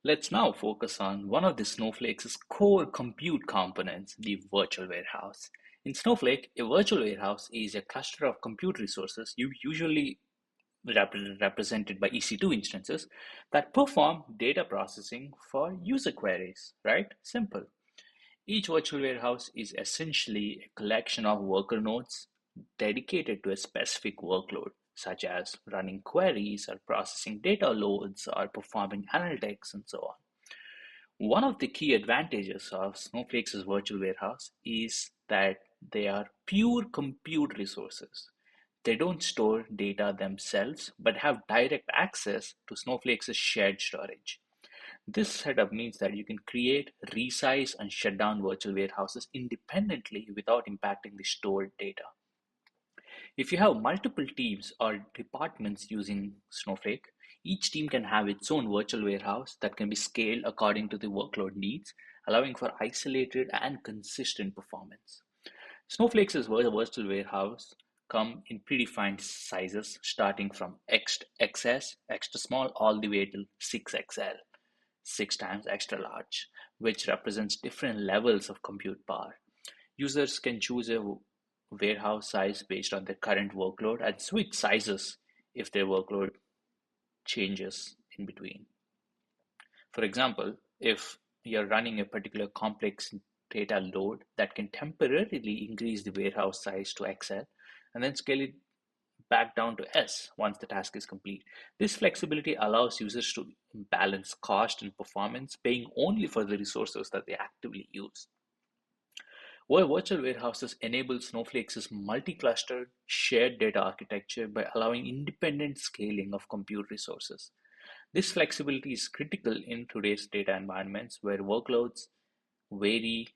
Let's now focus on one of the Snowflake's core compute components, the virtual warehouse. In Snowflake, a virtual warehouse is a cluster of compute resources usually represented by EC2 instances that perform data processing for user queries, right? Simple. Each virtual warehouse is essentially a collection of worker nodes dedicated to a specific workload, such as running queries or processing data loads or performing analytics and so on. One of the key advantages of Snowflake's virtual warehouse is that they are pure compute resources. They don't store data themselves, but have direct access to Snowflake's shared storage. This setup means that you can create, resize, and shut down virtual warehouses independently without impacting the stored data. If you have multiple teams or departments using Snowflake, each team can have its own virtual warehouse that can be scaled according to the workload needs, allowing for isolated and consistent performance. Snowflake's virtual warehouse come in predefined sizes starting from XS, extra small, all the way to 6XL, 6 times extra large, which represents different levels of compute power. Users can choose a warehouse size based on their current workload and switch sizes if their workload changes in between. For example, if you're running a particular complex data load that can temporarily increase the warehouse size to XL and then scale it back down to S once the task is complete. This flexibility allows users to balance cost and performance, paying only for the resources that they actively use. While virtual warehouses enable Snowflake's multi-clustered shared data architecture by allowing independent scaling of compute resources. This flexibility is critical in today's data environments where workloads vary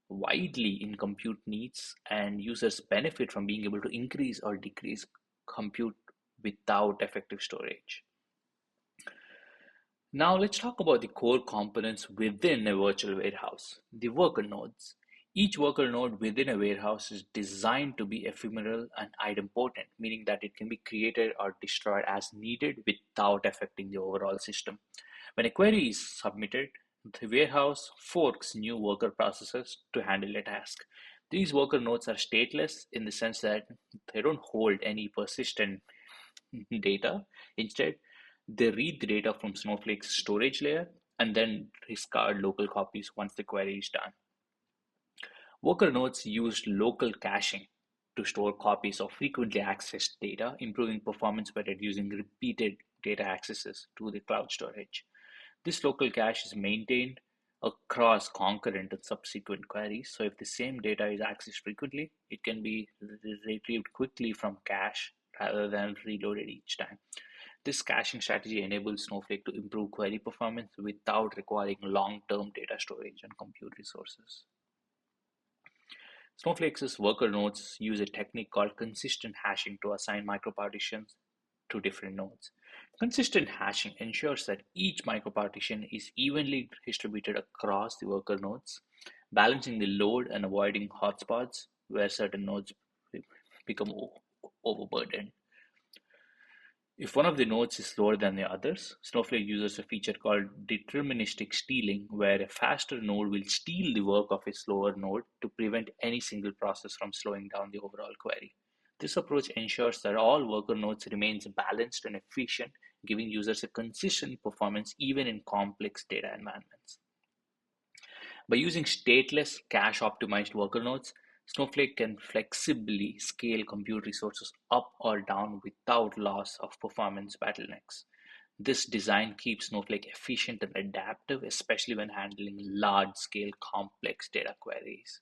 widely in compute needs and users benefit from being able to increase or decrease compute without effective storage. Now let's talk about the core components within a virtual warehouse, the worker nodes. Each worker node within a warehouse is designed to be ephemeral and idempotent, meaning that it can be created or destroyed as needed without affecting the overall system. When a query is submitted, the warehouse forks new worker processes to handle a task. These worker nodes are stateless in the sense that they don't hold any persistent data. Instead, they read the data from Snowflake's storage layer and then discard local copies once the query is done. Worker nodes use local caching to store copies of frequently accessed data, improving performance by reducing repeated data accesses to the cloud storage. This local cache is maintained across concurrent and subsequent queries. So if the same data is accessed frequently, it can be retrieved quickly from cache rather than reloaded each time. This caching strategy enables Snowflake to improve query performance without requiring long-term data storage and compute resources. Snowflake's worker nodes use a technique called consistent hashing to assign micropartitions to different nodes. Consistent hashing ensures that each micropartition is evenly distributed across the worker nodes, balancing the load and avoiding hotspots where certain nodes become overburdened. If one of the nodes is slower than the others, Snowflake uses a feature called deterministic stealing, where a faster node will steal the work of a slower node to prevent any single process from slowing down the overall query. This approach ensures that all worker nodes remains balanced and efficient, giving users a consistent performance even in complex data environments. By using stateless, cache-optimized worker nodes, Snowflake can flexibly scale compute resources up or down without loss of performance bottlenecks. This design keeps Snowflake efficient and adaptive, especially when handling large-scale complex data queries.